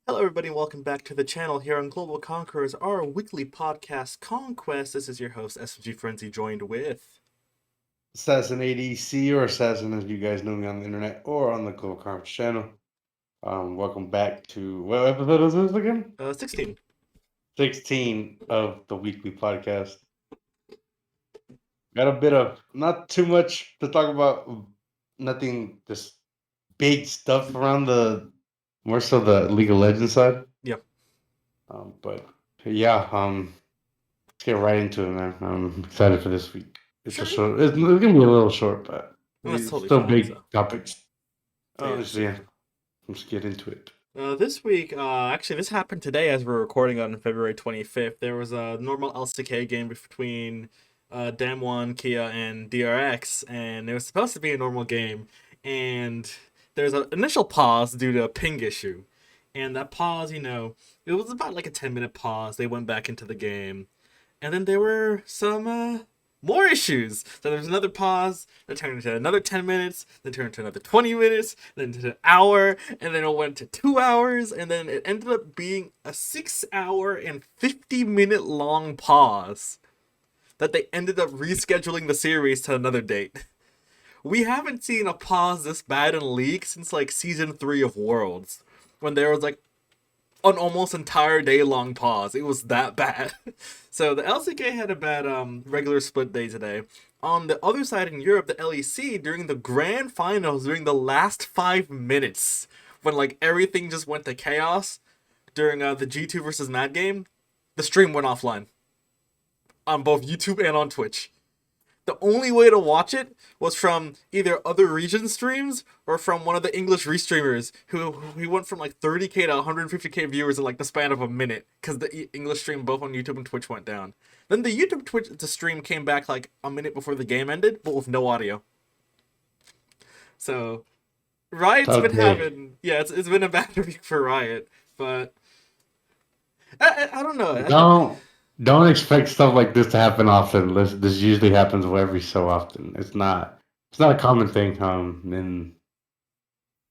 Hello, everybody, and welcome back to the channel here on Global Conquerors, our weekly podcast, Conquest. This is your host, SMGFrenzy, joined with... AssassinADC or Assassin as you guys know me on the internet or on the Global Conference channel. Welcome back to what episode is this again? 16. 16 of the weekly podcast. Got a bit of not too much to talk about, nothing just big stuff around the more so the League of Legends side. Yep. But yeah, let's get right into it, man. I'm excited for this week. It's a Sure. short. It's gonna be a little short, but Well, that's it's totally still fine, big so... topics. Yeah, So yeah, let's get into it. This week, actually, this happened today as we're recording on February 25th. There was a normal LCK game between Damwon, Kia, and DRX, and it was supposed to be a normal game, and there's an initial pause due to a ping issue. And that pause, it was about like a 10-minute pause. They went back into the game. And then there were some more issues. So there was another pause that turned into another 10 minutes, then turned into another 20 minutes, then to an hour, and then it went to 2 hours, and then it ended up being a 6 hour and 50-minute long pause that they ended up rescheduling the series to another date. We haven't seen a pause this bad in League since like season 3 of Worlds, when there was like an almost entire day long pause. It was that bad. So the LCK had a bad regular split day today. On the other side in Europe, the LEC during the grand finals, during the last 5 minutes, when like everything just went to chaos during the G2 versus Mad game, the stream went offline on both YouTube and on Twitch. The only way to watch it was from either other region streams or from one of the English restreamers who he went from like 30k to 150k viewers in like the span of a minute because the English stream both on YouTube and Twitch went down. Then the YouTube Twitch the stream came back like a minute before the game ended, but with no audio. So Riot's been Okay. having it's been a bad week for Riot, but I don't know. Don't expect stuff like this to happen often. This usually happens every so often. It's not a common thing in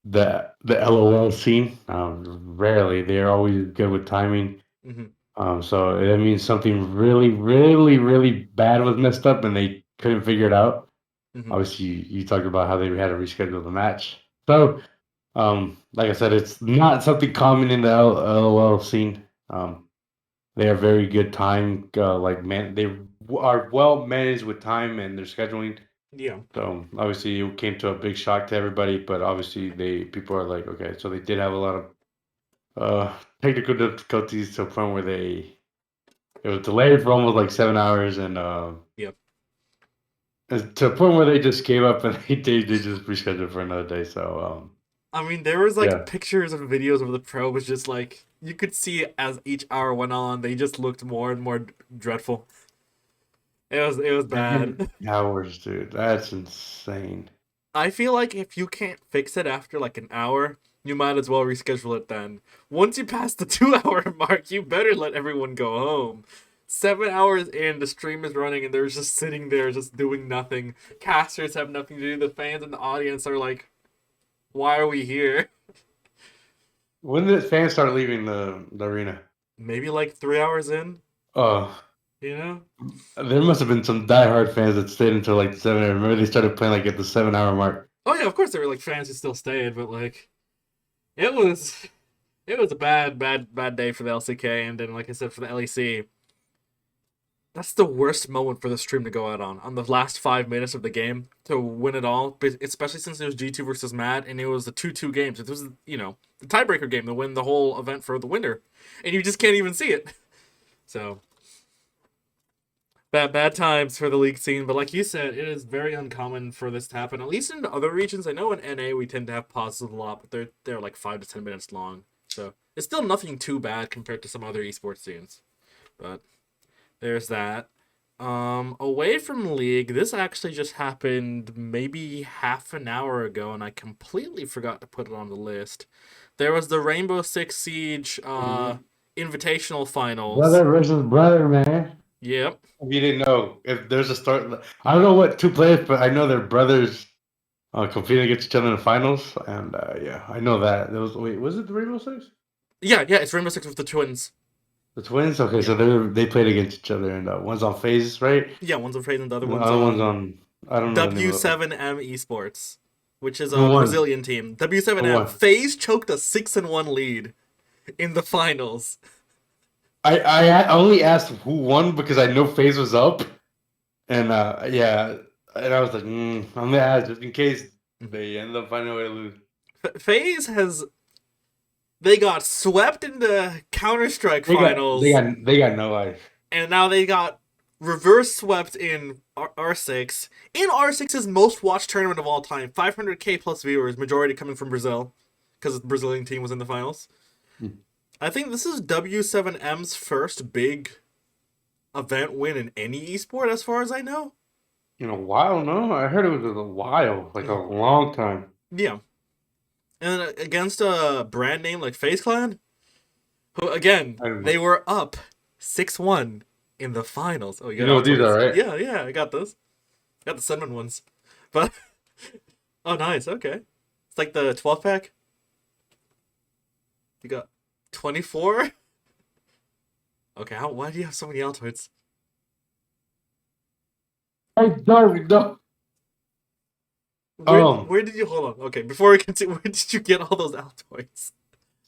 the LOL scene. Rarely they're always good with timing. Mhm, So that means something really, really, really bad was messed up and they couldn't figure it out. mhm. Obviously, you talked about how they had to reschedule the match. So, like I said, it's not something common in the LOL scene. They are very good time, they are well managed with time and their scheduling. Yeah. So obviously, it came to a big shock to everybody. But obviously, they people are like, okay, so they did have a lot of technical difficulties to a point where it was delayed for almost like 7 hours, Yep. and to a point where they just gave up and they just rescheduled for another day. So I mean, there was like yeah, pictures and videos of the pro was just like you could see as each hour went on, they just looked more and more dreadful. It was bad. 7 hours, dude, that's insane. I feel like if you can't fix it after like an hour, you might as well reschedule it then. Once you pass the 2 hour mark, you better let everyone go home. 7 hours in, the stream is running and they're just sitting there just doing nothing. Casters have nothing to do. The fans and the audience are like, why are we here? When did fans start leaving the arena? Maybe like 3 hours in, Uh, you know? there must have been some diehard fans that stayed until like 7 hours. Remember they started playing like at the 7 hour mark. Oh yeah, of course there were like fans who still stayed, but like it was it was a bad day for the LCK, and then like I said for the LEC, that's the worst moment for the stream to go out on the last 5 minutes of the game to win it all, especially since it was G2 versus Mad and it was a 2-2 game. So this was the tiebreaker game to win the whole event for the winner, and you just can't even see it. So bad times for the league scene, but like you said, it is very uncommon for this to happen. At least in other regions, I know in NA we tend to have pauses a lot, but they're like 5 to 10 minutes long, so it's still nothing too bad compared to some other esports scenes. But there's that. Away from League, this actually just happened maybe half an hour ago, and I completely forgot to put it on the list. There was the Rainbow6 Siege Invitational Finals. Brother versus brother, man. Yep. If you didn't know, if there's a start, I don't know what two players, but I know they're brothers competing against each other in the finals, and yeah, I know that. There was wait, was it the Rainbow Six? Yeah, yeah, it's Rainbow Six with the twins. The twins. Okay, Yeah, so they played against each other, and one's on Phases, right? yeah. One's on Phase and the other And the one's other one's on on. I don't know the name of it. W7M Esports, which is Who a won? Brazilian team. Who W7M won? Phase choked a 6-1 lead in the finals. I only asked who won because I know Phase was up, and yeah, and I was like, I'm gonna ask just in case they end up finding a way to lose. Phase has they got swept in the Counter Strike They got they finals, got they got no life. and now they got reverse swept in R6. In R6's most watched tournament of all time, 500K plus viewers, majority coming from Brazil, because the Brazilian team was in the finals. Hmm. I think this is W7M's first big event win in any esport, as far as I know. In a while, no, I heard it was a while, like a Mm. long time. Yeah. And against a brand name like FaZe Clan, who, again, I don't they know. were up 6-1 in the finals. Oh, you You got know what these are, Altoids. right? Yeah, yeah, I got those. Got the cinnamon ones. But, oh, nice, okay. It's like the 12 pack. You got 24? Okay, why do you have so many Altoids? I don't know. Where did you hold on? Okay, before we continue, where did you get all those Altoids?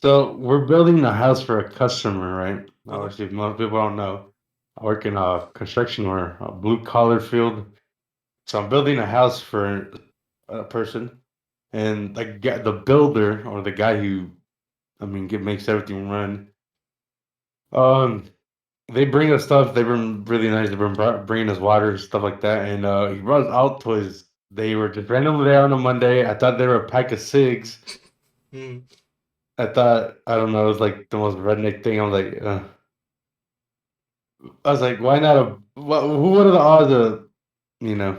So we're building a house for a customer, right? Uh-huh. Obviously, most people don't know. I work in construction or a blue collar field. So I'm building a house for a person, and the builder or the guy who, I mean, makes everything run. Um, they bring us stuff. They've been really nice. They've been bringing us water, stuff like that. And he brought us out toys. They were just randomly there on a Monday. I thought they were a pack of cigs. Hmm. I thought, I don't know, it was like the most redneck thing. I was like, why not what are the odds of, you know,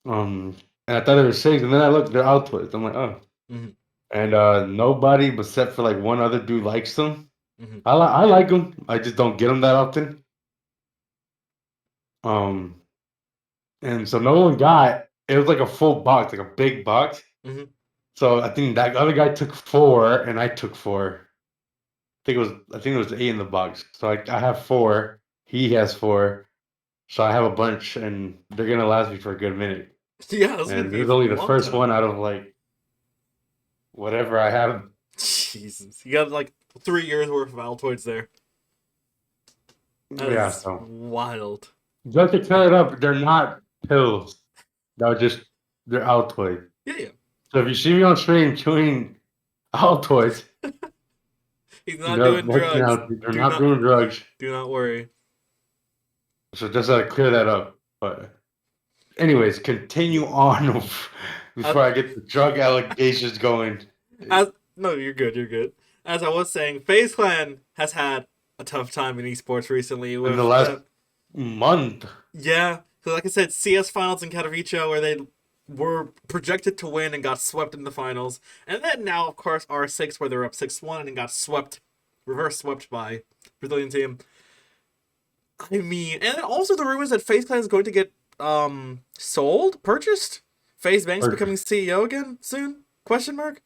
and I thought they were cigs, and then I looked, they're Altoids. I'm like, oh. Hmm. And nobody but except for like one other dude likes them. Hmm. I like them. I just don't get them that often. Um, and so no one got. It was like a full box, like a big box. Hmm. So I think that other guy took four, and I took four. I think it was eight in the box. So I have four. He has four. So I have a bunch, and they're gonna last me for a good minute. Yeah, this is gonna And be this is for a only the long first time. one out of like whatever I have. Jesus, you got like 3 years worth of Altoids there. That Yeah, is so wild. just to clear it up, they're not pills. They're Altoids. Yeah, yeah. So if you see me on stream chewing Altoids, He's you not know, doing drugs. they're Do not not, doing drugs. do not worry. So just to clear that up. But anyways, continue on As, before I get the drug allegations going. as no, you're good. You're good. As I was saying, FaZe Clan has had a tough time in esports recently In the with last month, yeah. So like I said, CS finals in Katowice where they were projected to win and got swept in the finals, and then now of course R6 where they're up 6-1 and got swept, reverse swept by Brazilian team. I mean, and then also the rumors that FaZe Clan is going to get sold, purchased. FaZe Bank's or becoming CEO again soon? Question mark.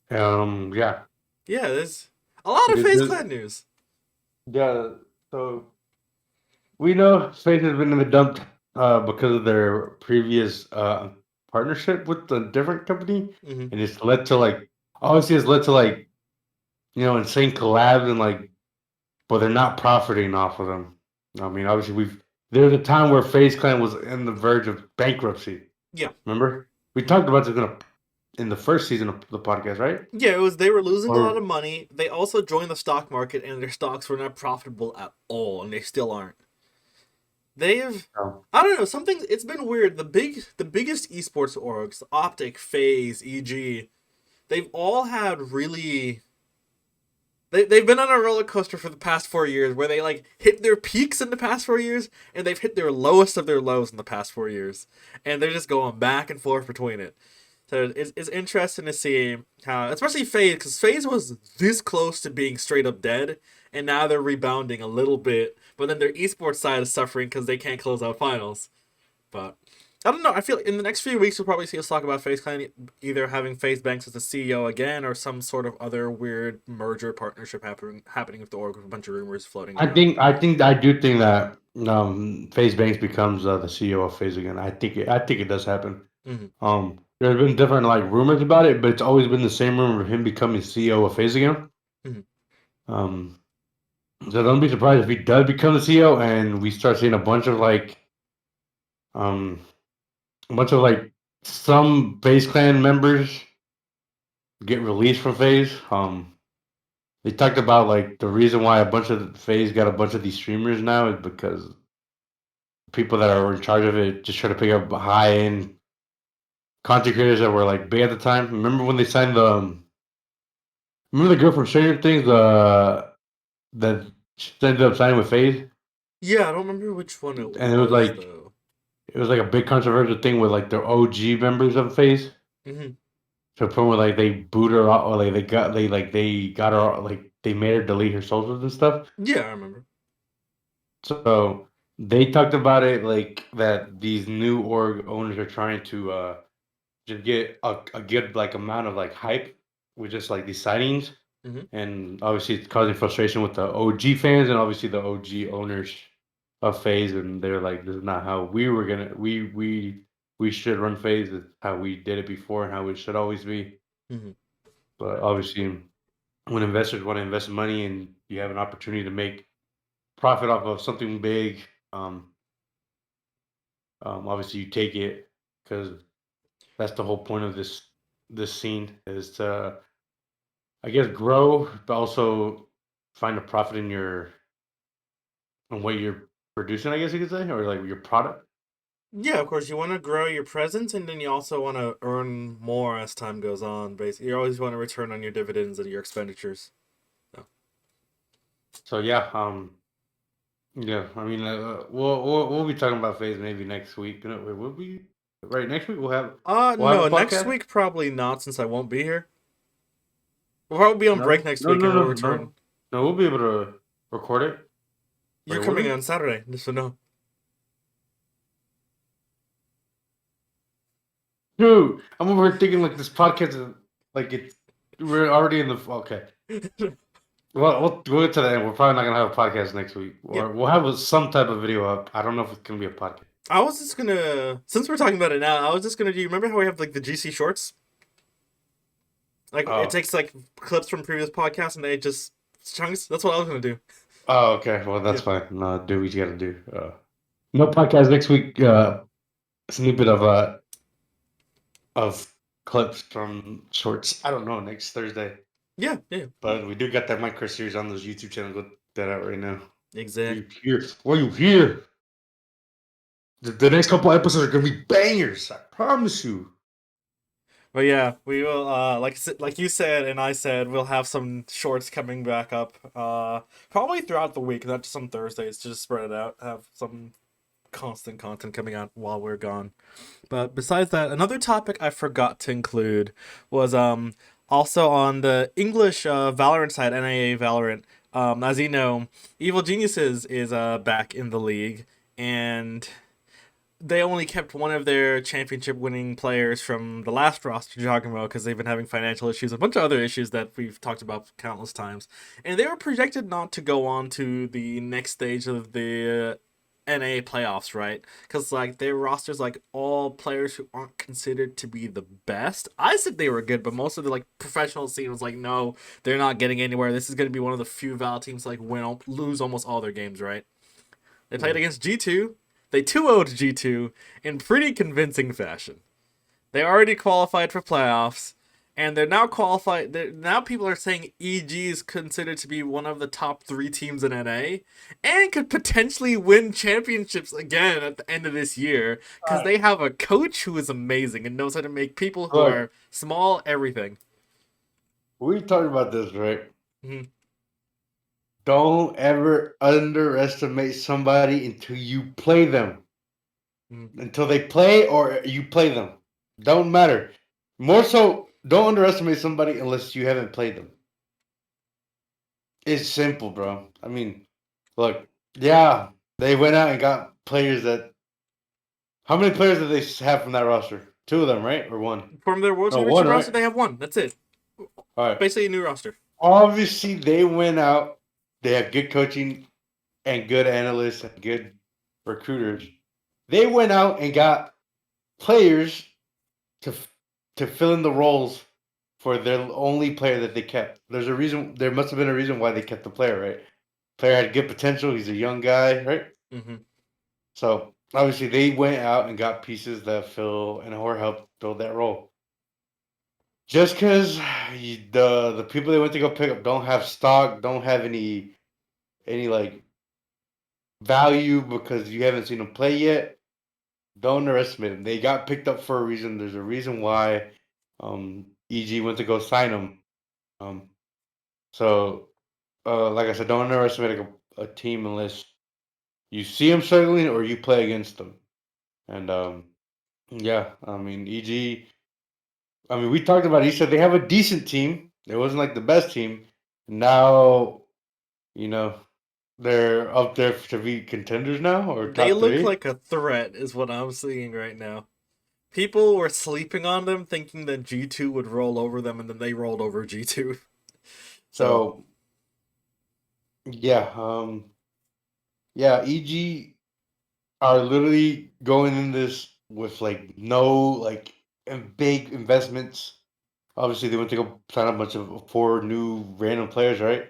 yeah. Yeah, there's a lot of FaZe Clan news. Yeah, so we know Faith has been in the dump because of their previous partnership with a different company, Hmm. and it's led to obviously it's led to insane collabs and but they're not profiting off of them. I mean, obviously there's a time where FaZe Clan was in the verge of bankruptcy. Yeah. Remember, we Hmm. talked about this in the first season of the podcast, right? Yeah, it was they were losing a lot Or of money. They also joined the stock market and their stocks were not profitable at all, and they still aren't. They've no. I don't know, something it's been weird. The biggest esports orgs, Optic, FaZe, EG, they've all had really they've been on a roller coaster for the past 4 years where they like hit their peaks in the past 4 years and they've hit their lowest of their lows in the past 4 years. And they're just going back and forth between it. So it's interesting to see how, especially FaZe, because FaZe was this close to being straight up dead, and now they're rebounding a little bit. But then their esports side is suffering because they can't close out finals. But I don't know. I feel in the next few weeks we'll probably see us talk about FaZe Clan either having FaZe Banks as the CEO again or some sort of other weird merger partnership happening with the org with a bunch of rumors floating around. I do think that FaZe Banks becomes the CEO of FaZe again. I think it does happen. Mm-hmm. There's been different like rumors about it, but it's always been the same rumor of him becoming CEO of FaZe again. Mm-hmm. Um, so don't be surprised if he does become the CEO and we start seeing um a bunch of like some FaZe Clan members get released from FaZe. They talked about like the reason why a bunch of FaZe got a bunch of these streamers now is because people that are in charge of it just try to pick up high end content creators that were like big at the time. Remember when they signed the remember the girl from Stranger Things that ended up signing with FaZe? Yeah, I don't remember which one it And was though. it was like a big controversial thing with like the OG members of FaZe. Mm-hmm. To the point where like they boot her out or like they got her like they made her delete her socials and stuff. Yeah, I remember. So they talked about it like that these new org owners are trying to just get a good like amount of like hype with just like these signings. Mm-hmm. And obviously it's causing frustration with the OG fans and obviously the OG owners of FaZe, and they're like, this is not how we were gonna we should run FaZe. It's how we did it before and how it should always be. Mm-hmm. But obviously, when investors want to invest money and you have an opportunity to make profit off of something big, um, obviously you take it because that's the whole point of this scene is to I guess grow, but also find a profit in your on what you're producing. I guess you could say, or like your product. Yeah, of course, you want to grow your presence, and then you also want to earn more as time goes on. Basically, you always want to return on your dividends and your expenditures. So. So yeah, yeah. I mean, we'll be talking about phase maybe next week. No, wait, will we? Right, next week we'll have a No, next podcast. week probably not, since I won't be here. We'll probably be on break No, next no, week, no, and we'll no, return. no, no. We'll be able to record it. You're Wait, will coming we? on Saturday, so no. Dude, I'm over here thinking like this podcast is like it's we're already in the okay. Well, we'll get to that end. We're probably not gonna have a podcast next week, Yeah, or we'll have some type of video up. I don't know if it's gonna be a podcast. I was just gonna. Since we're talking about it now, I was just gonna do. You remember how we have like the GC shorts? Like it Oh, takes like clips from previous podcasts and they just chunks. That's what I was gonna do. oh, okay. Well, that's Yeah. fine. No, do what you gotta do. No podcast next week. Snippet of clips from shorts. I don't know next Thursday, Yeah. Yeah. but we do got that micro series on those YouTube channels. Look that out right now. Are Exact. you here? Are you here? The next couple episodes are gonna be bangers. I promise you. But yeah, we will. Like you said and I said, we'll have some shorts coming back up. Probably throughout the week, not just on Thursdays. Just spread it out. Have some constant content coming out while we're gone. But besides that, another topic I forgot to include was also on the English Valorant side, NAA Valorant. As you know, Evil Geniuses is back in the league, and they only kept one of their championship winning players from the last roster, Jogamo, because they've been having financial issues, a bunch of other issues that we've talked about countless times. And they were projected not to go on to the next stage of the NA playoffs, right? Because like their rosters, like all players who aren't considered to be the best. I said they were good, but most of the like professional scene was like, no, they're not getting anywhere. This is going to be one of the few Val teams to, like lose almost all their games, right? They played against G2. They 2-0'd G2 in pretty convincing fashion. They already qualified for playoffs, and they're now qualified. Now people are saying EG is considered to be one of the top 3 teams in NA, and could potentially win championships again at the end of this year because they have a coach who is amazing and knows how to make people who Look, are small everything. we talked about this, right? Mm-hmm. Don't ever underestimate somebody until you play them. Mm-hmm. Until they play or you play them. Don't matter. More so, don't underestimate somebody unless you haven't played them. It's simple, bro. I mean, look, yeah, they went out and got players that How many players did they have from that roster? Two of them, right, or one? From their World No, one, Championship roster, right? they have one. That's it. All right. Basically a new roster. Obviously, they went out. They have good coaching and good analysts and good recruiters. They went out and got players to to fill in the roles for their only player that they kept. There's a reason. There must have been a reason why they kept the player, right? Player had good potential. He's a young guy, right? Mm-hmm. So obviously they went out and got pieces that fill and or help fill that role. Just because the people they went to go pick up don't have stock, don't have any like value because you haven't seen them play yet. Don't underestimate them. They got picked up for a reason. There's a reason why EG went to go sign them. Um, so like I said, don't underestimate a team unless you see them struggling or you play against them. And yeah, I mean EG. I mean, we talked about it. He said they have a decent team. It wasn't like the best team. Now, you know, they're up there to be contenders now or They top look three. like a threat, is what I'm seeing right now. People were sleeping on them, thinking that G2 would roll over them, and then they rolled over G2. So, So yeah, yeah, EG are literally going in this with like no like big investments. Obviously, they went to go sign a bunch of four new random players, right?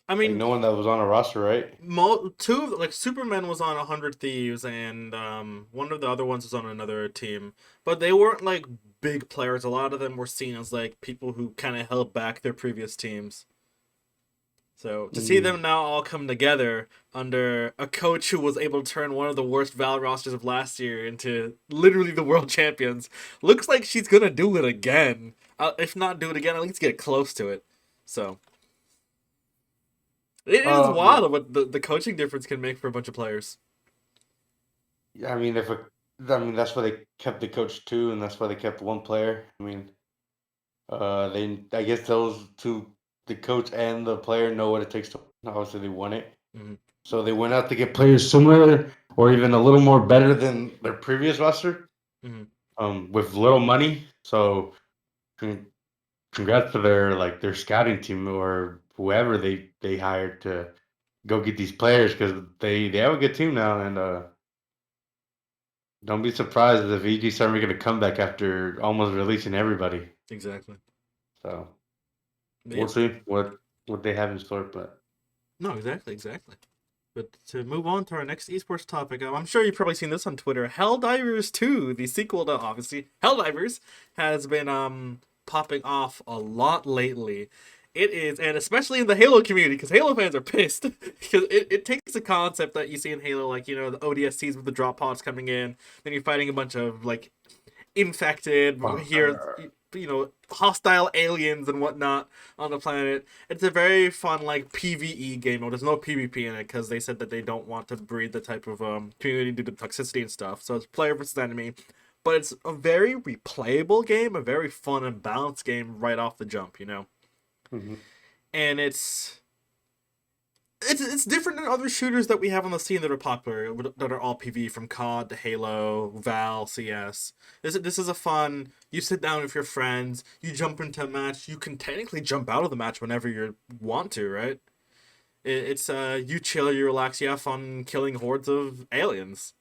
I Like mean, no one that was on a roster, right? two of like Superman was on 100 Thieves, and one of the other ones was on another team, but they weren't like big players. A lot of them were seen as like people who kind of held back their previous teams. So to see Mm. them now all come together under a coach who was able to turn one of the worst Val rosters of last year into literally the world champions, looks like she's gonna do it again. If not do it again, at least get close to it. So it is Yeah. wild what the coaching difference can make for a bunch of players. I mean, I mean that's why they kept the coach too, and that's why they kept one player. I mean, I guess those two, the coach and the player, know what it takes to. Obviously, they won it, Hmm. so they went out to get players similar or even a little more better than their previous roster, Hmm. with little money. So, con- congrats to their scouting team or whoever they hired to go get these players because they have a good team now and don't be surprised if EG start making a comeback after almost releasing everybody. Exactly. So But we'll yeah. see what they have in store. But No, exactly, exactly. But to move on to our next esports topic, I'm sure you've probably seen this on Twitter. Helldivers 2, the sequel to obviously Helldivers, has been popping off a lot lately. It is, and especially in the Halo community, because Halo fans are pissed. Because it takes a concept that you see in Halo, like, you know, the ODSTs with the drop pods coming in, then you're fighting a bunch of, like, infected here, you know, hostile aliens and whatnot on the planet. It's a very fun like PVE game. Well, there's no PvP in it because they said that they don't want to breed the type of community due to toxicity and stuff. So it's player versus enemy, but it's a very replayable game, a very fun and balanced game right off the jump. You know, mhm. and it's different than other shooters that we have on the scene that are popular, that are all PvE, from COD to Halo, Val, CS. This is a fun. You sit down with your friends, you jump into a match. You can technically jump out of the match whenever you want to, right? It's you chill, you relax, you have fun killing hordes of aliens.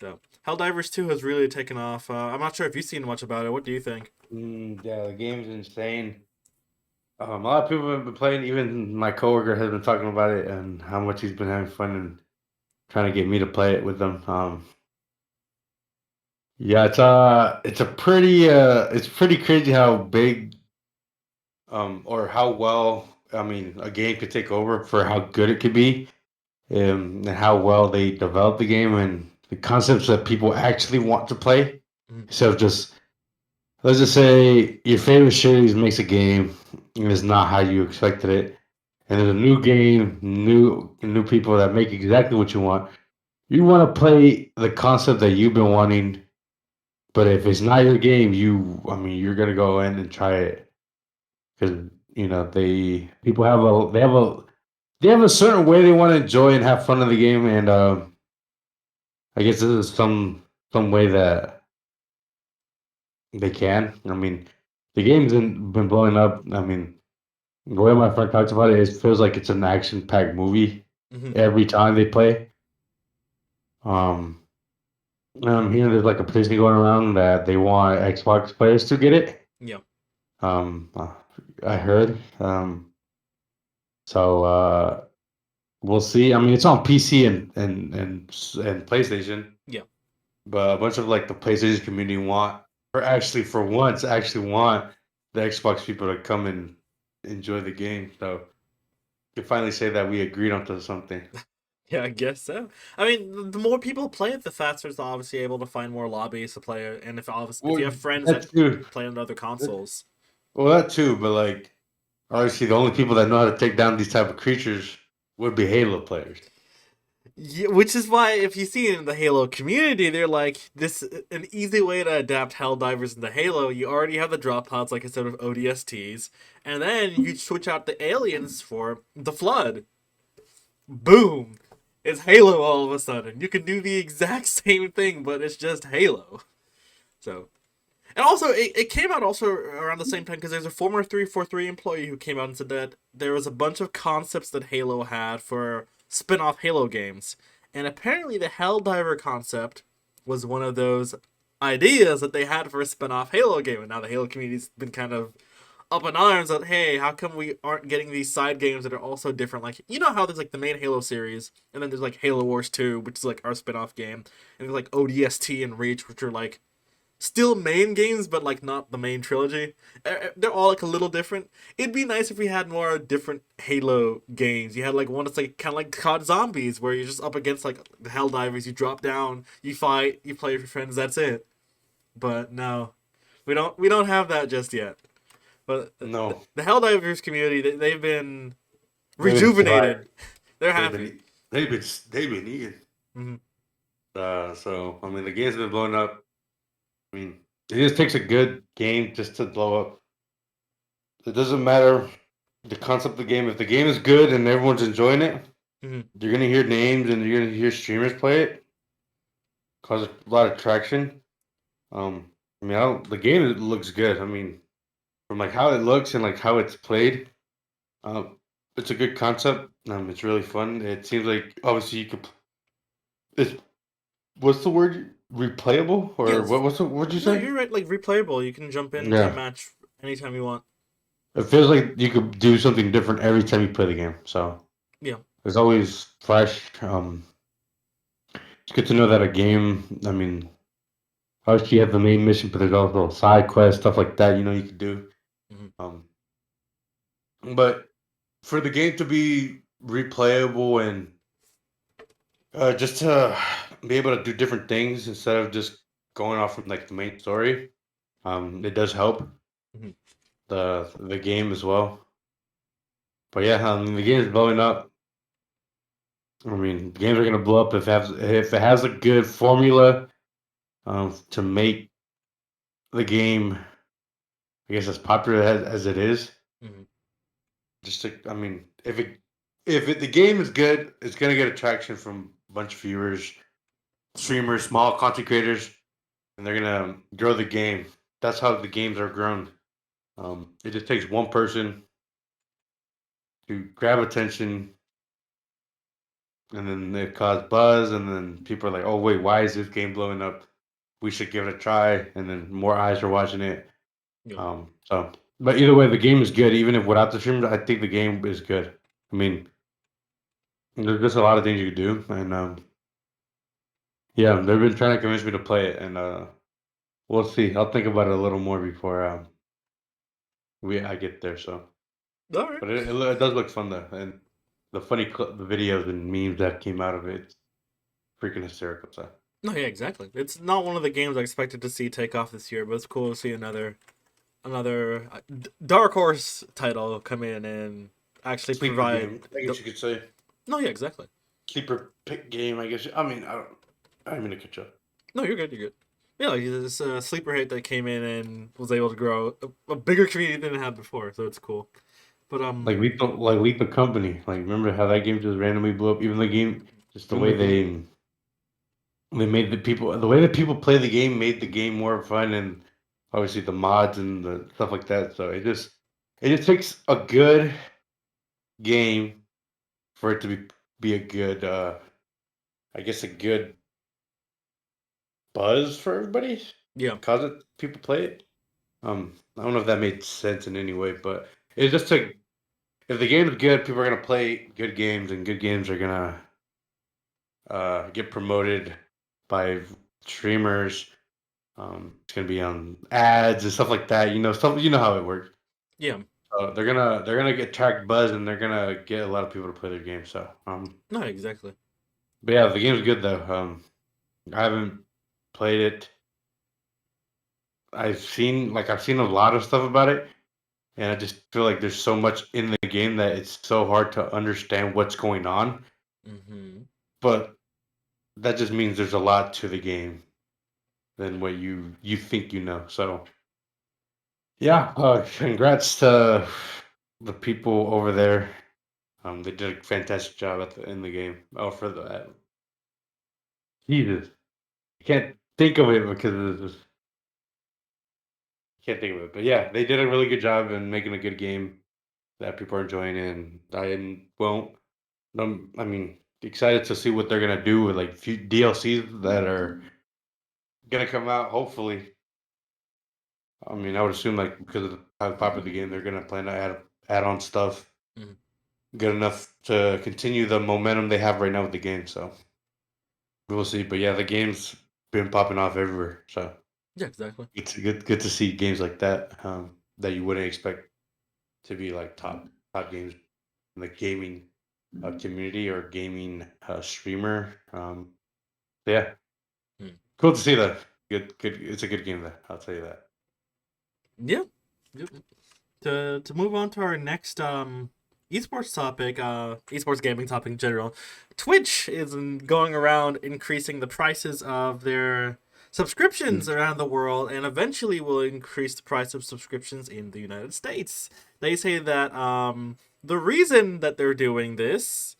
So Helldivers 2 has really taken off. I'm not sure if you've seen much about it. What do you think? Yeah, the game's insane. A lot of people have been playing. Even my coworker has been talking about it and how much he's been having fun and trying to get me to play it with them. Yeah, it's pretty crazy how big or how well I mean a game could take over for how good it could be, and how well they develop the game and the concepts that people actually want to play. Mhm. So just let's just say your favorite series makes a game and it's not how you expected it, and there's a new game, new people that make exactly what you want. You want to play the concept that you've been wanting, but if it's not your game, I mean, you're gonna go in and try it because they people they have a certain way they want to enjoy and have fun in the game, and I guess this is some. some way that they can. I mean, the game's been blowing up. I mean, the way my friend talks about it, it feels like it's an action-packed movie Hmm. every time they play. Um, and I'm hearing there's like a petition going around that they want Xbox players to get it. Yeah. Um, I heard. So we'll see. I mean, it's on PC and PlayStation, Yeah. but a bunch of like the PlayStation community want, or actually for once, actually want the Xbox people to come and enjoy the game. So you finally say that we agreed onto something. Yeah, I guess so. I mean, the more people play it, the faster it's obviously able to find more lobbies to play it, and if Well, you have friends that that too. play on other That, consoles. well, that too. But like, obviously, the only people that know how to take down these type of creatures would be Halo players. Yeah, which is why if you see it in the Halo community, they're like this an easy way to adapt Helldivers into Halo. You already have the drop pods, like I said, of ODSTs, and then you switch out the aliens for the Flood. Boom! It's Halo all of a sudden. You can do the exact same thing, but it's just Halo. So, and also it came out also around the same time because there's a former 343 employee who came out and said that there was a bunch of concepts that Halo had for spin-off Halo games, and apparently the Helldiver concept was one of those ideas that they had for a spin-off Halo game, and now the Halo community's been kind of up in arms that hey, how come we aren't getting these side games that are also different? Like you know how there's like the main Halo series, and then there's like Halo Wars 2, which is like our spin-off game, and there's like ODST and Reach, which are like still main games, but like not the main trilogy. They're all like a little different. It'd be nice if we had more different Halo games. You had like one that's like kind of like COD Zombies, where you're just up against like the Helldivers. You drop down, you fight, you play with your friends. That's it. But no, we don't have that just yet. But No, the Helldivers community, they've been they've been rejuvenated. thriving. They're They've happy. been they've been eating. Hmm. So I mean, the game's been blowing up. I mean, it just takes a good game just to blow up. It doesn't matter the concept of the game. If the game is good and everyone's enjoying it, Hmm. you're gonna hear names and you're gonna hear streamers play it, cause a lot of traction. Um, I mean, the game looks good. I mean, from like how it looks and like how it's played, um, it's a good concept. It's really fun. It seems like obviously you could. It's what's the word? Replayable or Yes. what's the what'd you No, say? you're right. Like replayable. You can jump into a Yeah. match anytime you want. It feels like you could do something different every time you play the game. So Yeah. it's always fresh. It's good to know that a game. I mean, obviously you have the main mission, but there's also side quests, stuff like that. You could do. Hmm. Um, but for the game to be replayable and just to be able to do different things instead of just going off from like the main story, it does help Hmm. the game as well. But yeah, the game is blowing up. I mean, games are gonna blow up if it has a good formula to make the game, I guess, as popular as it is. Hmm. I mean, if the game is good, it's gonna get attraction from a bunch of viewers, streamers, small content creators, and they're gonna grow the game. That's how the games are grown. It just takes one person to grab attention, and then it cause buzz, and then people are like, "Oh wait, why is this game blowing up? We should give it a try." And then more eyes are watching it. Yeah. So, but either way, the game is good. Even if without the streams, I think the game is good. I mean, there's just a lot of things you could do, and yeah, they've been trying to convince me to play it, and we'll see. I'll think about it a little more before we I get there. So, All right. but it does look fun though, and the videos and memes that came out of it, it's freaking hysterical. So, No, yeah, exactly. It's not one of the games I expected to see take off this year, but it's cool to see another dark horse title come in and actually sleeper provide. game, I guess you could say. No, yeah, exactly. Sleeper pick game, I guess. I mean, I don't mean to catch up. No, you're good. You're good. Yeah, like this sleeper hit that came in and was able to grow a bigger community than it had before, so it's cool. But Like Lethal Company. Like remember how that game just randomly blew up? Even the game, just the way mhm. they They made the way that people play the game made the game more fun, and obviously the mods and the stuff like that. So it just takes a good game for it to be a good I guess a good buzz for everybody Yeah. because people play it. I don't know if that made sense in any way, but it's just to if the game is good, people are gonna play good games, and good games are gonna get promoted by streamers. It's gonna be on ads and stuff like that. Stuff. You know how it works. Yeah. So they're gonna get tracked buzz, and they're gonna get a lot of people to play their game. So No, exactly. but yeah, the game's good though. I haven't played it. I've seen a lot of stuff about it, and I just feel like there's so much in the game that it's so hard to understand what's going on. Mm-hmm. But that just means there's a lot to the game than what you think you know. So yeah, congrats to the people over there. They did a fantastic job in the game. Oh, for the Jesus, I can't think of it because can't think of it. But yeah, they did a really good job in making a good game that people are enjoying, and I won't. I mean, excited to see what they're gonna do with like few DLCs that are gonna come out. Hopefully, I mean, I would assume like because of how popular the game, they're gonna plan to add on stuff Mm-hmm. good enough to continue the momentum they have right now with the game. So we'll see. But yeah, the game's been popping off everywhere. So Yeah, exactly. it's good to see games like that that you wouldn't expect to be like top games in the gaming community or gaming streamer. Yeah, Mm. cool to see that. Good. It's a good game. Though, I'll tell you that. Yeah. Yep. To move on to our next esports topic, esports gaming topic in general, Twitch is going around increasing the prices of their subscriptions Mm. around the world, and eventually will increase the price of subscriptions in the United States. They say that the reason that they're doing this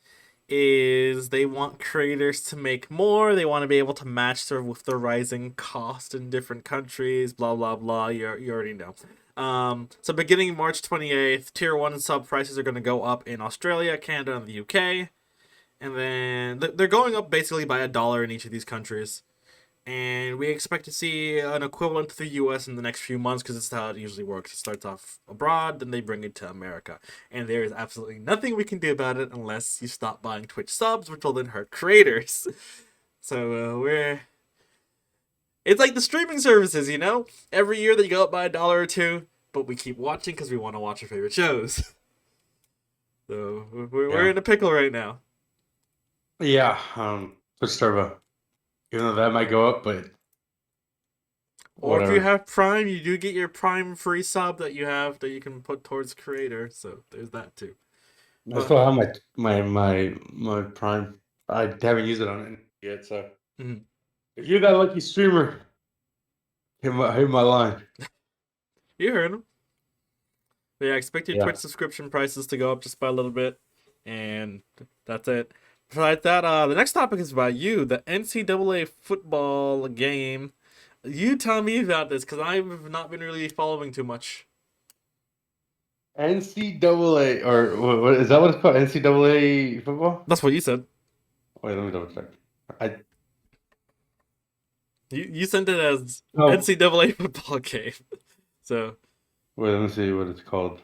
is they want creators to make more. They want to be able to match sort of with the rising cost in different countries. Blah blah blah. You already know. So beginning March 28th, Tier 1 sub prices are going to go up in Australia, Canada, and the UK. And then they're going up basically by $1 in each of these countries. And we expect to see an equivalent to the US in the next few months because it's how it usually works. It starts off abroad, then they bring it to America. And there is absolutely nothing we can do about it unless you stop buying Twitch subs, which will then hurt creators. So we're. It's like the streaming services, you know? Every year they go up by $1 or $2, but we keep watching because we want to watch our favorite shows. So we're Yeah, in a pickle right now. yeah. Twitch Turbo. Even though that might go up, but Or if you whatever. have Prime, you do get your Prime free sub that you have that you can put towards creator. So there's that too. I But still have my Prime. I haven't used it on it yet. So mm, if you're that lucky streamer, hit my line. you heard him. But yeah, expect your Twitch Yeah. subscription prices to go up just by a little bit, and that's it. Besides that, the next topic is about you, the NCAA football game. You tell me about this because I've not been really following too much. NCAA or what is that? What it's called? NCAA football? That's what you said. Wait, let me double check. I You sent it as no. NCAA football game. So Wait, let me see what it's called.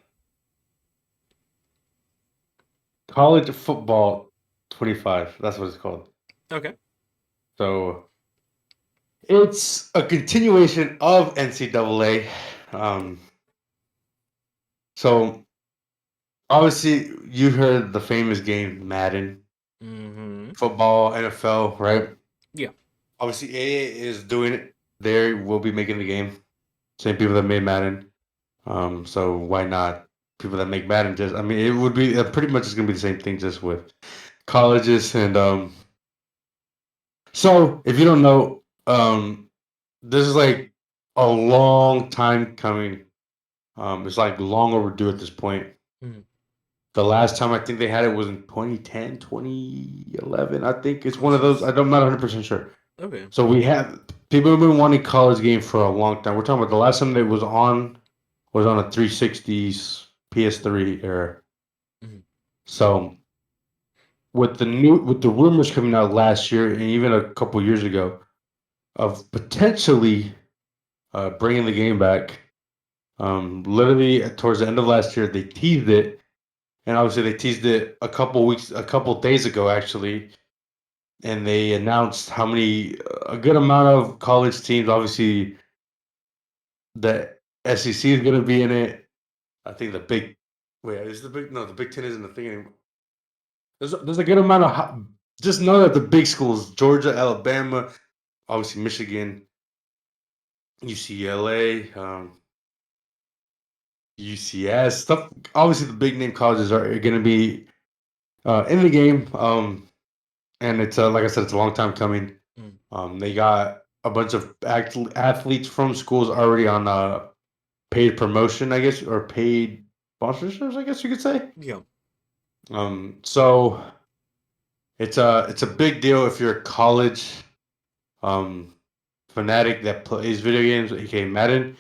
College football 25. That's what it's called. okay, So it's a continuation of NCAA. Um, so obviously you heard the famous game Madden, mm-hmm, football, NFL, right? yeah, Obviously EA is doing it. They will be making the game. Same people that made Madden. So why not people that make Madden? Just I mean, it would be pretty much it's gonna be the same thing, just with colleges and So if you don't know, this is like a long time coming. It's like long overdue at this point. mm-hmm. The last time I think they had it was in 2010, 2011. I think it's Oh one of those. jeez, I'm not 100% sure. Okay. So we have people have been wanting college game for a long time. We're talking about the last time that was on a 360s PS3 era. Mhm. So with the rumors coming out last year and even a couple years ago of potentially bringing the game back, literally towards the end of last year they teased it, and obviously they teased it a couple days ago actually, and they announced how many a good amount of college teams. Obviously, the SEC is going to be in it. I think the big wait is the big no the Big Ten isn't the thing anymore. There's a good amount of just know that the big schools: Georgia, Alabama, obviously Michigan, UCLA, UCS stuff. Obviously, the big name colleges are going to be in the game. And it's like I said, it's a long time coming. Mm. They got a bunch of athletes from schools already on paid promotion, I guess, or paid sponsorships, I guess you could say. Yeah. So it's a big deal if you're a college um fanatic that plays video games, aka Madden.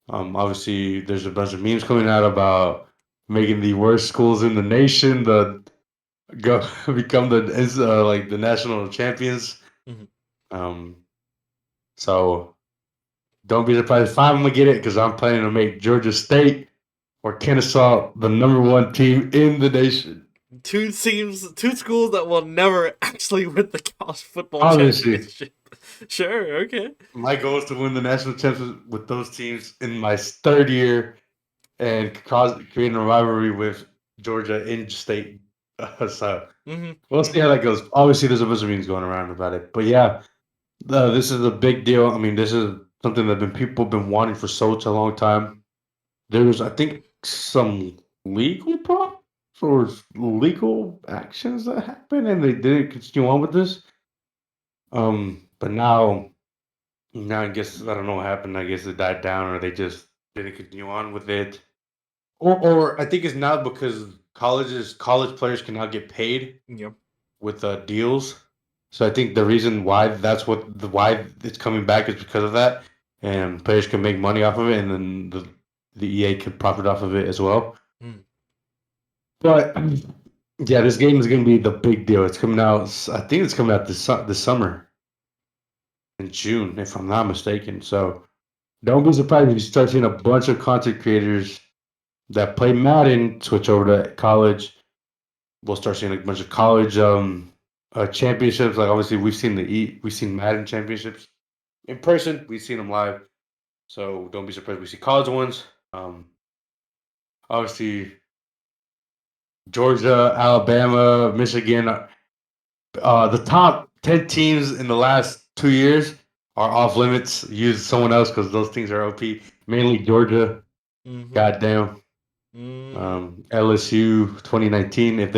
Obviously, there's a bunch of memes coming out about making the worst schools in the nation the go become the like the national champions. Hmm. Um, so don't be surprised if I'm gonna get it because I'm planning to make Georgia State or Kennesaw the number one team in the nation. Two schools that will never actually win the college football Obviously, championship. Sure. Okay. my goal is to win the national championship with those teams in my third year and creating a rivalry with Georgia in state. So Hmm. we'll see Hmm. how that goes. Obviously, there's a bunch of memes going around about it, but yeah, this is a big deal. I mean, this is something that people have been wanting for such a long time. There's, I think, some legal problems or legal actions that happened, and they didn't continue on with this. But now I guess I don't know what happened. I guess it died down, or they just didn't continue on with it. Or I think it's now because college players can now get paid Yep. with deals. So I think the reason why why it's coming back is because of that, and players can make money off of it, and then the EA could profit off of it as well. Mm. But yeah, this game is going to be the big deal. It's coming out. I think it's coming out this summer in June, if I'm not mistaken. So don't be surprised if you start seeing a bunch of content creators that play Madden switch over to college. We'll start seeing a bunch of college championships. Like obviously we've seen Madden championships in person. We've seen them live. So don't be surprised we see college ones. Um, Obviously Georgia, Alabama, Michigan. The top 10 teams in the last 2 years are off limits. Use someone else because those teams are OP. Mainly Georgia. Hmm. Goddamn. Hmm. LSU 2019. If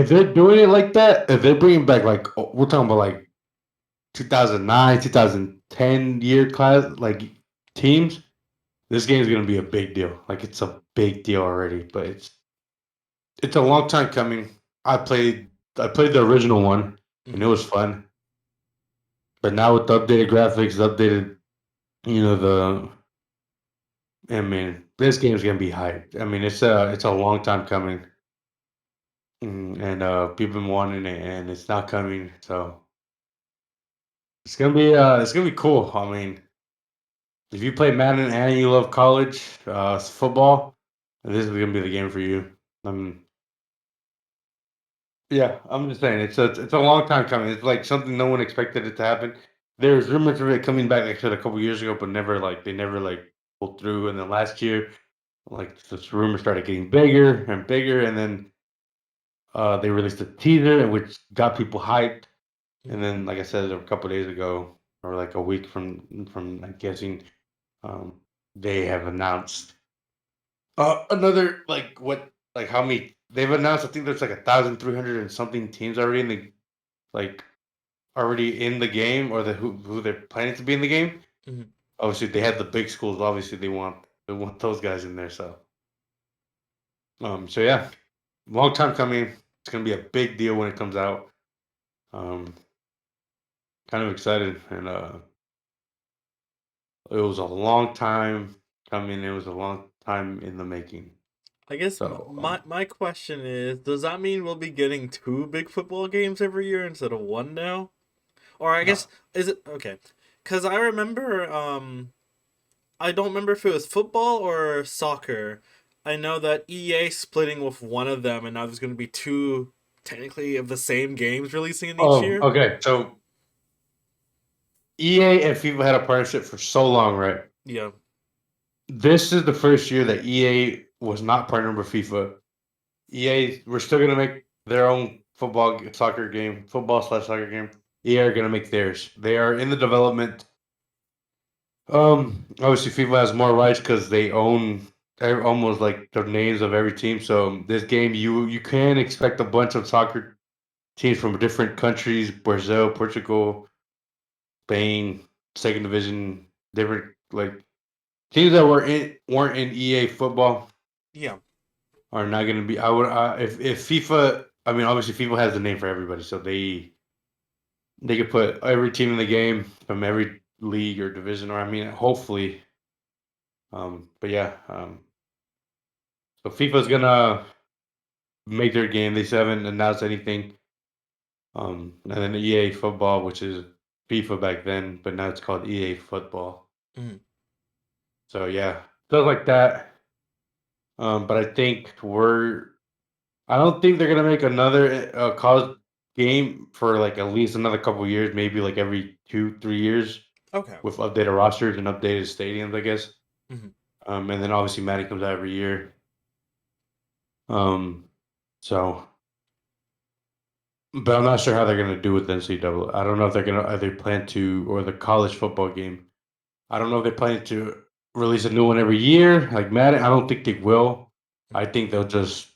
they're doing it like that, if they're bringing back like we're talking about like 2009, 2010 year class like teams, this game is gonna be a big deal. Like it's a big deal already, but it's a long time coming. I played the original one and it Hmm. was fun. But now with the updated graphics, the updated, the I mean, this game's gonna be hyped. I mean, it's a long time coming, and people been wanting it, and it's not coming. So it's gonna be cool. I mean, if you play Madden and you love college football, this is gonna be the game for you. Um, yeah, I'm just saying it's a long time coming. It's like something no one expected it to happen. There's rumors of it coming back, like I said, a couple years ago, but they never like pulled through. And then last year, like this rumor started getting bigger and bigger, and then they released a teaser, which got people hyped. And Hmm. then, like I said, a couple days ago, or like a week from I'm guessing, um, they have announced another like how many they've announced. I think there's like 1,300 and something teams already in the like already in the game, or who they're planning to be in the game. Hmm. Obviously, they had the big schools. Obviously, they want those guys in there. So yeah, long time coming. It's gonna be a big deal when it comes out. Um, kind of excited, and it was a long time coming. It was a long time in the making. I guess So, my question is, does that mean we'll be getting two big football games every year instead of one now? Or I no. guess is it okay? Because I remember, I don't remember if it was football or soccer. I know that EA splitting with one of them, and now there's going to be two technically of the same games releasing in each Oh, year. okay. So EA and FIFA had a partnership for so long, right? Yeah. This is the first year that EA was not partnered with FIFA. EA, we're still gonna make their own soccer game, football slash soccer game. EA are gonna make theirs. They are in the development. Obviously FIFA has more rights because they own almost like the names of every team. So this game, you can expect a bunch of soccer teams from different countries: Brazil, Portugal, Spain, second division, different like teams that weren't in EA football Yeah. are not going to be. I would if FIFA. I mean, obviously FIFA has a name for everybody, so they could put every team in the game from every league or division, or I mean, hopefully. But yeah, so FIFA's gonna make their game. They still haven't announced anything. And then EA football, which is FIFA back then, but now it's called EA football. Mhm. So yeah, stuff like that. But I don't think they're gonna make another college game for like at least another couple years, maybe like every 2, 3 years Okay. with updated rosters and updated stadiums, I guess. Hmm. And then obviously Madden comes out every year. Um, so, but I'm not sure how they're gonna do with NCAA. I don't know if they're gonna either plan to or the college football game. I don't know if they plan to release a new one every year like Madden. I don't think they will. I think they'll just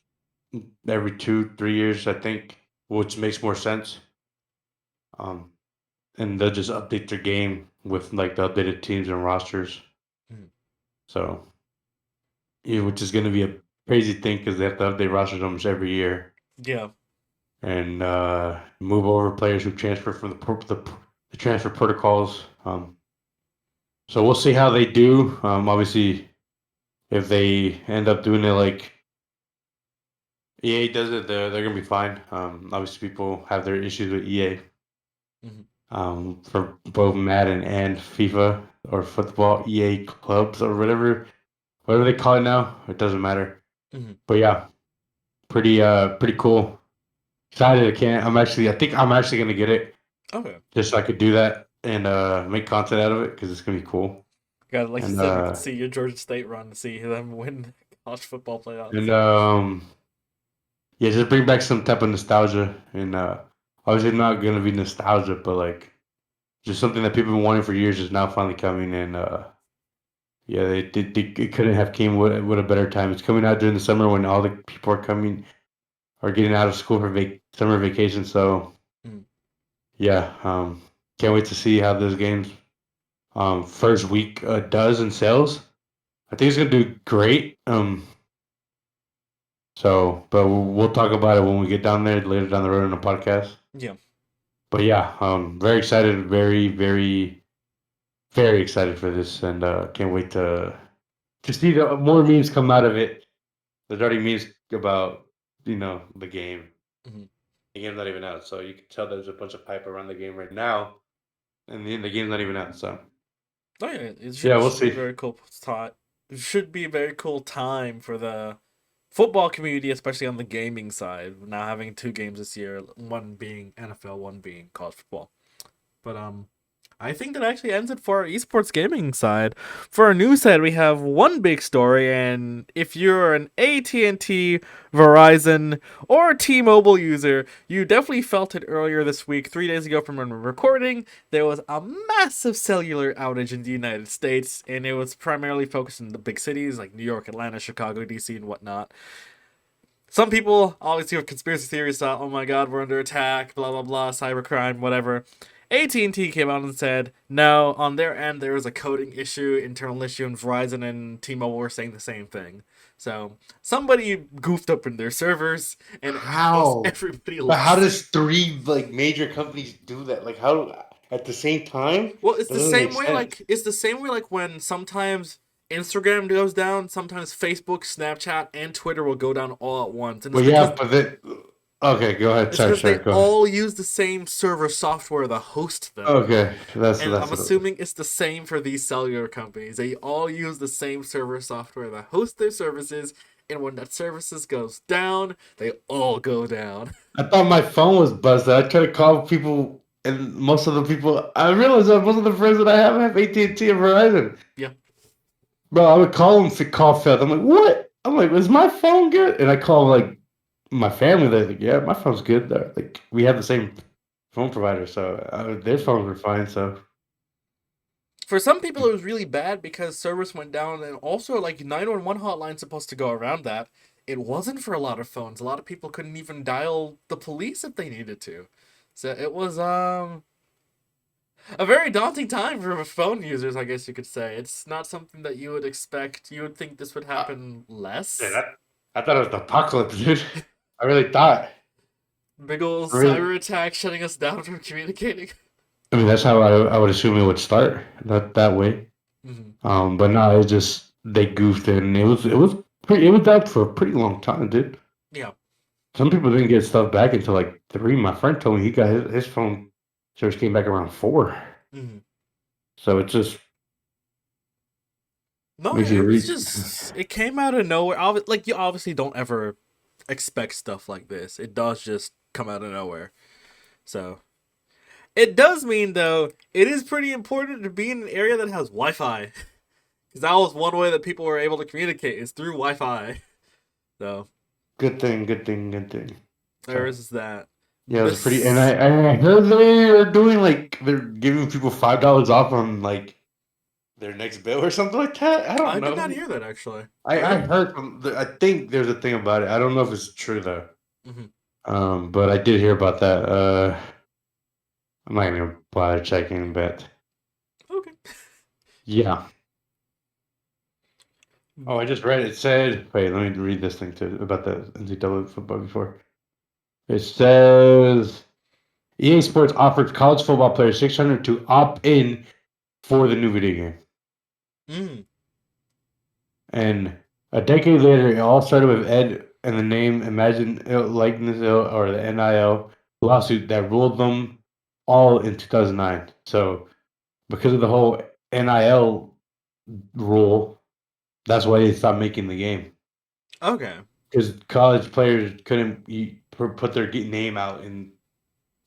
every 2, 3 years. I think, which makes more sense. Um, and they'll just update their game with like the updated teams and rosters. Hmm. So, yeah, which is going to be a crazy thing because they have to update rosters almost every year Yeah. and move over players who transfer from the transfer protocols. So we'll see how they do. Obviously, if they end up doing it like EA does it, they're going to be fine. Obviously, people have their issues with EA. Hmm. For both Madden and FIFA or football EA clubs or whatever they call it now. It doesn't matter. Hmm. But yeah, pretty cool. Excited. I think I'm actually gonna get it Okay. just so I could do that and make content out of it because it's gonna be cool. God, like you And said, you could see your Georgia State run, see them win the college football and playoffs. yeah, just bring back some type of nostalgia and obviously not gonna be nostalgia, but like just something that people have been wanting for years is now finally coming and yeah, it couldn't have came with a better time. It's coming out during the summer when all the people are getting out of school for summer vacation. So Mm. yeah, can't wait to see how those games first week does in sales. I think it's gonna do great. But we'll talk about it when we get down there later down the road in the podcast. Yeah. But yeah, very excited, very excited for this, and can't wait to see the more memes come out of it. There's already memes about the game. Hmm. The game's not even out, so you can tell there's a bunch of hype around the game right now, and the game's not even out. So Oh yeah, it yeah, we'll should be see. very cool time. It should be a very cool time for the football community, especially on the gaming side. Now having two games this year, one being NFL, one being college football. But I think that actually ends it for our esports gaming side. For our news side, we have one big story, and if you're an AT&T, Verizon, or T-Mobile user, you definitely felt it earlier this week. 3 days ago from when we're recording, there was a massive cellular outage in the United States, and it was primarily focused in the big cities like New York, Atlanta, Chicago, DC, and whatnot. Some people obviously have conspiracy theories thought, oh my god, we're under attack, blah blah blah, cybercrime, whatever. AT&T came out and said, no, on their end there was a coding issue, internal issue, and Verizon and T-Mobile were saying the same thing. So somebody goofed up in their servers and caused How? everybody But how lost. does three like major companies do that? Like how? at the same time? Well, That doesn't make sense. it's the same way like when sometimes Instagram goes down, sometimes Facebook, Snapchat, and Twitter will go down all at once, and Well, yeah, but then okay, go ahead. it's Sorry, because they sorry, go ahead. all use the same server software to host them. Okay, And that's I'm what it was. assuming it's the same for these cellular companies. They all use the same server software that hosts their services, and when that services goes down, they all go down. I thought my phone was busted. I tried to call people, and most of the people, I realized that most of the friends that I have AT&T and Verizon. Yeah. Bro, I would call them if the call failed. I'm like, what? I'm like, is my phone good? And I call like my family. They're like, yeah, my phone's good. They're like, we have the same phone provider, so their phones were fine. So For some people, it was really bad because service went down, and also like 911 hotline's supposed to go around that. It wasn't for a lot of phones. A lot of people couldn't even dial the police if they needed to. So it was a very daunting time for phone users, I guess you could say. It's not something that you would expect. You would think this would uh, happen yeah, less. I thought it was the apocalypse, dude. I really thought. Big ol' I really, cyber attack shutting us down from communicating. I mean, that's how I would assume it would start. That way. Mhm. But no, it just they goofed it, and it was down for a pretty long time, dude. Yeah. Some people didn't get stuff back until like 3. My friend told me he got his phone service came back around 4. Mhm. So it just No, makes you it was read. just it came out of nowhere. Like you obviously don't ever expect stuff like this. It does just come out of nowhere. So it does mean though it is pretty important to be in an area that has Wi-Fi because that was one way that people were able to communicate is through Wi-Fi. So Good thing, good thing, good thing. there So is that. yeah, it was pretty. And This I heard they're doing like they're giving people $5 off on like their next bill or something like that. I don't I did not know. hear that actually. I Okay. heard from. I think there's a thing about it. I don't know if it's true though. Hmm. But I did hear about that. I'm not gonna bother checking, but Okay. yeah. Oh, I just read it. It said, wait, let me read this thing too about the NCAA football before. It says EA Sports offers college football players 600 to opt in for the new video game. Mm. And a decade later, it all started with Ed and the name Imagine Likeness or the NIL lawsuit that ruled them all in 2009. So because of the whole NIL rule, that's why they stopped making the game. Okay. Because college players couldn't put their name out and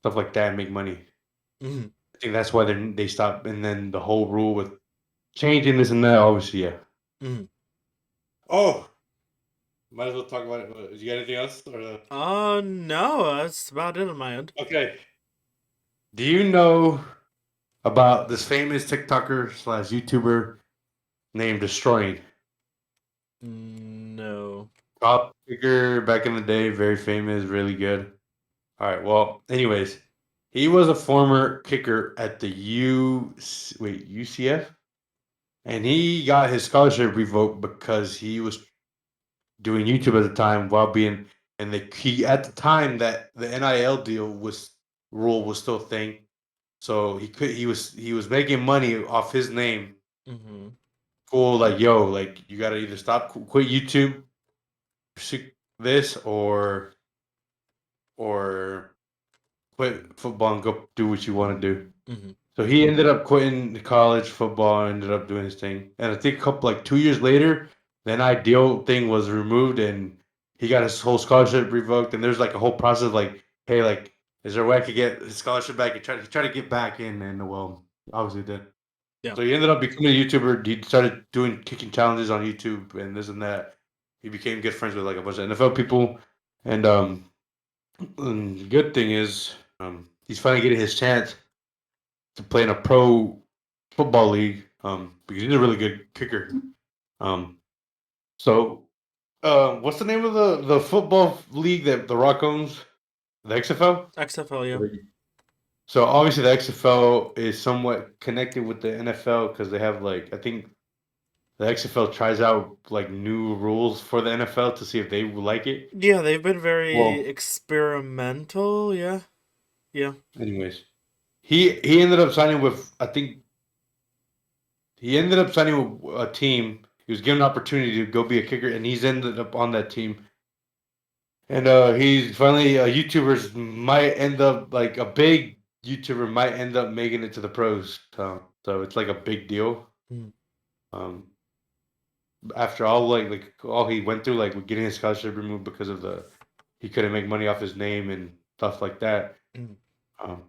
stuff like that and make money. Hmm. I think that's why they stopped. And then the whole rule with changing this and that, obviously, yeah. Hmm. Oh, might as well talk about it. You got anything else? No, that's about it on my end. Okay. Do you know about this famous TikToker slash YouTuber named Destroying? No. Top figure back in the day, very famous, really good. All right. Well, anyways, he was a former kicker at the UCF, and he got his scholarship revoked because he was doing YouTube at the time while being and the he at the time that the NIL deal was rule was still a thing. So he was making money off his name. Hmm. Cool, like yo, like you gotta either stop quit YouTube, pursue this, or quit football and go do what you want to do. Hmm. So he ended up quitting the college football, ended up doing his thing. And I think a couple like 2 years later, the ideal thing was removed and he got his whole scholarship revoked. And there's like a whole process of like, hey, like, is there a way I could get his scholarship back? He tried to get back in and well, obviously did. Yeah. So he ended up becoming a YouTuber. He started doing kicking challenges on YouTube and this and that. He became good friends with like a bunch of NFL people. And the good thing is he's finally getting his chance to play in a pro football league because he's a really good kicker. Um, so, what's the name of the football league that The Rock owns? The XFL. XFL, yeah. So obviously the XFL is somewhat connected with the NFL because they have like I think the XFL tries out like new rules for the NFL to see if they like it. Yeah, they've been very Well, experimental. Yeah. Yeah. anyways, he ended up signing with, I think he ended up signing with a team. He was given an opportunity to go be a kicker, and he's ended up on that team. And he's finally YouTubers might end up like a big YouTuber might end up making it to the pros. So it's like a big deal. Mm, Um, after all like all he went through, like with getting his scholarship removed because of the he couldn't make money off his name and stuff like that. mm. Um,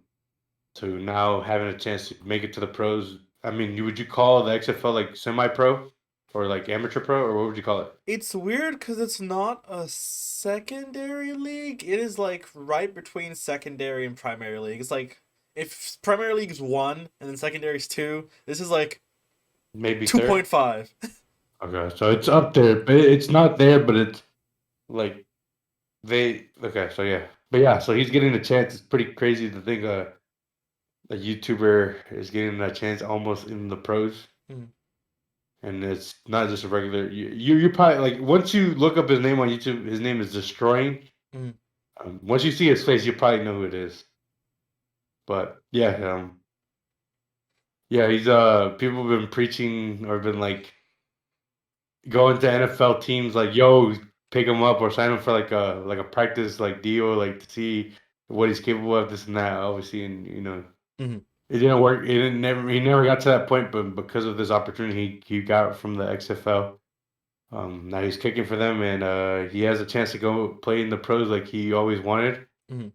to now having a chance to make it to the pros. I mean, would you call the XFL like semi-pro or like amateur pro, or what would you call it? It's weird because it's not a secondary league. It is like right between secondary and primary league. It's like if primary league is 1 and then secondary is 2, this is like Maybe third. 2.5. Okay, so it's up there, but it's not there, but it's like they. Okay, so yeah, but yeah, so he's getting a chance. It's pretty crazy to think a YouTuber is getting a chance almost in the pros. Mm, And it's not just a regular. You probably like once you look up his name on YouTube, his name is Destroying. mm, Once you see his face, you probably know who it is. But yeah, yeah, he's people have been preaching or been like going to NFL teams like, yo, pick him up or sign him for like a practice like deal, like to see what he's capable of, this and that. Obviously, and mm, it didn't work. It didn't never. He never got to that point, but because of this opportunity he got from the XFL. Now he's kicking for them, and he has a chance to go play in the pros like he always wanted. mm.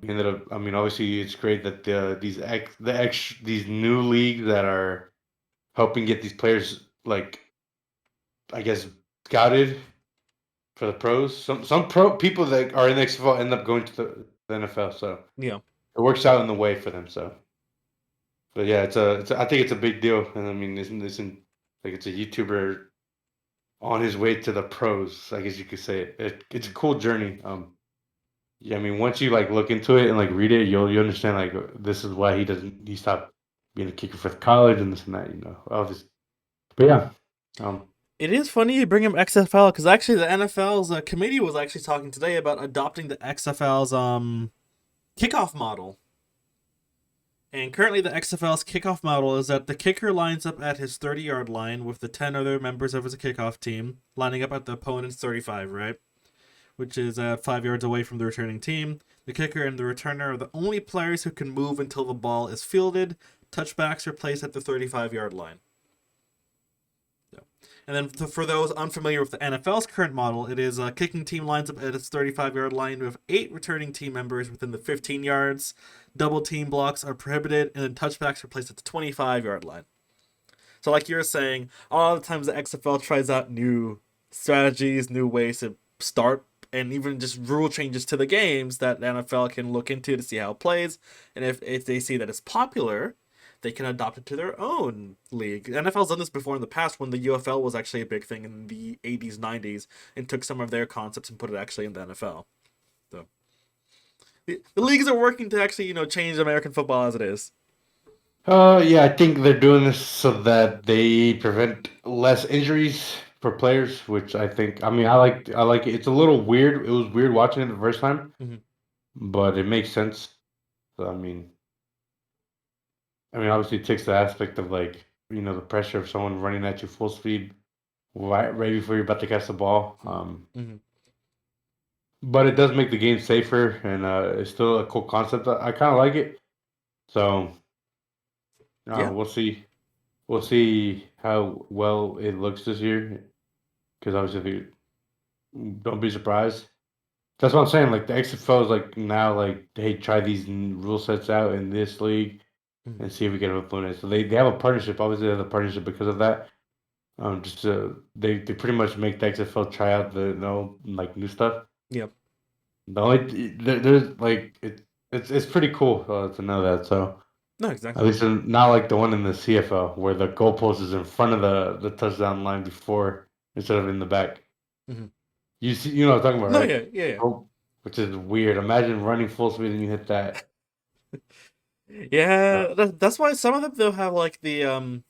He ended up. I mean, obviously, it's great that these new leagues that are helping get these players like I guess scouted for the pros. Some pro people that are in the XFL end up going to the NFL, so Yeah. it works out in the way for them. So, but yeah, I think it's a big deal, and I mean, isn't like it's a YouTuber on his way to the pros, I guess you could say it's a cool journey. Yeah, I mean, once you like look into it and like read it, you understand like this is why he stopped being a kicker for college and this and that. All this. But yeah, um, It is funny you bring him XFL because actually the NFL's committee was actually talking today about adopting the XFL's kickoff model. And currently, the XFL's kickoff model is that the kicker lines up at his 30-yard line with the 10 other members of his kickoff team lining up at the opponent's 35, right? Which is 5 yards away from the returning team. The kicker and the returner are the only players who can move until the ball is fielded. Touchbacks are placed at the 35-yard line. And then for those unfamiliar with the NFL's current model, it is a kicking team lines up at its 35-yard line with 8 returning team members within the 15 yards. Double team blocks are prohibited, and then touchbacks are placed at the 25-yard line. So like you were saying, a lot of times the XFL tries out new strategies, new ways to start, and even just rule changes to the games that the NFL can look into to see how it plays. And if they see that it's popular, they can adopt it to their own league. The NFL's done this before in the past when the UFL was actually a big thing in the 80s, 90s, and took some of their concepts and put it actually in the NFL. So the leagues are working to actually, change American football as it is. yeah, I think they're doing this so that they prevent less injuries for players, which I think. I mean, I like it. It's a little weird. It was weird watching it the first time, Mm-hmm. but it makes sense. So, I mean, obviously, it takes the aspect of like the pressure of someone running at you full speed right before you're about to catch the ball. Mm-hmm. But it does make the game safer, and it's still a cool concept. I kind of like it. So Yeah. we'll see. We'll see how well it looks this year. Because obviously, don't be surprised. That's what I'm saying. Like the XFL is like now, like hey, try these rule sets out in this league Mm-hmm. and see if we can implement it. So they have a partnership. Obviously, they have a partnership because of that. Just they pretty much make the XFL try out the like new stuff. Yep. The only there's like it's pretty cool to know that. So No, at exactly. least not like the one in the CFL where the goalpost is in front of the touchdown line before instead of in the back. Mm-hmm. You know what I'm talking about, No, right? yeah, yeah, yeah. Oh, which is weird. Imagine running full speed and you hit that. Uh, Yeah, that's why some of them they'll have like the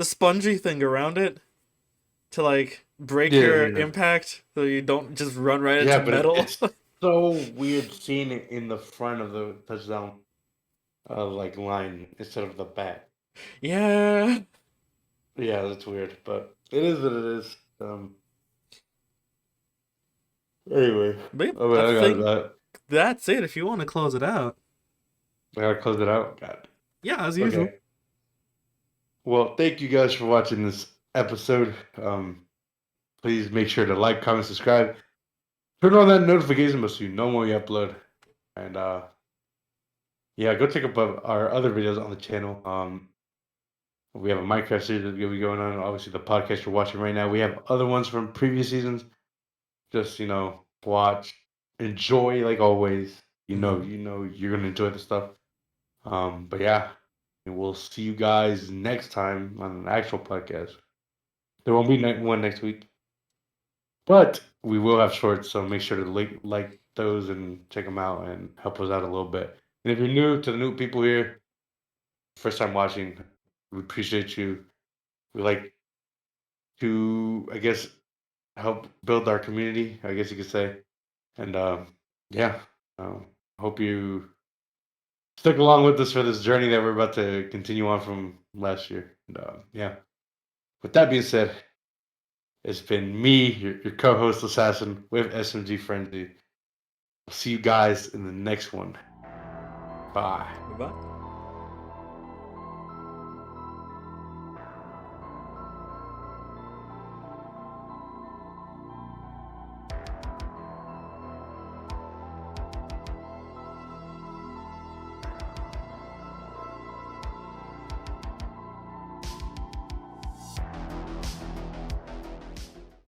spongy thing around it to like break yeah, your yeah, impact so you don't just run right into yeah. But metal. it's so weird seeing it in the front of the touchdown. like line instead of the bat. Yeah. Yeah, that's weird, but it is what it is. Anyway, But yeah, oh, I I got think that. that's it. If you want to close it out, I gotta close it out. God. yeah, as usual. Okay. Well, thank you guys for watching this episode. Please make sure to like, comment, subscribe. Turn on that notification bell so you know when we upload. And yeah, go check out our other videos on the channel. We have a Minecraft series that's gonna be going on. Obviously, the podcast you're watching right now. We have other ones from previous seasons. Just watch, enjoy like always. Hmm. You're gonna enjoy the stuff. But yeah, and we'll see you guys next time on an actual podcast. There won't be one next week, but we will have shorts. So make sure to like those and check them out and help us out a little bit. And if you're new to the new people here, first time watching, we appreciate you. We like to, I guess, help build our community, I guess you could say. And yeah, hope you stick along with us for this journey that we're about to continue on from last year. And yeah, with that being said, it's been me, your co-host Assassin with SMG Frenzy. I'll see you guys in the next one. Bye. Bye bye.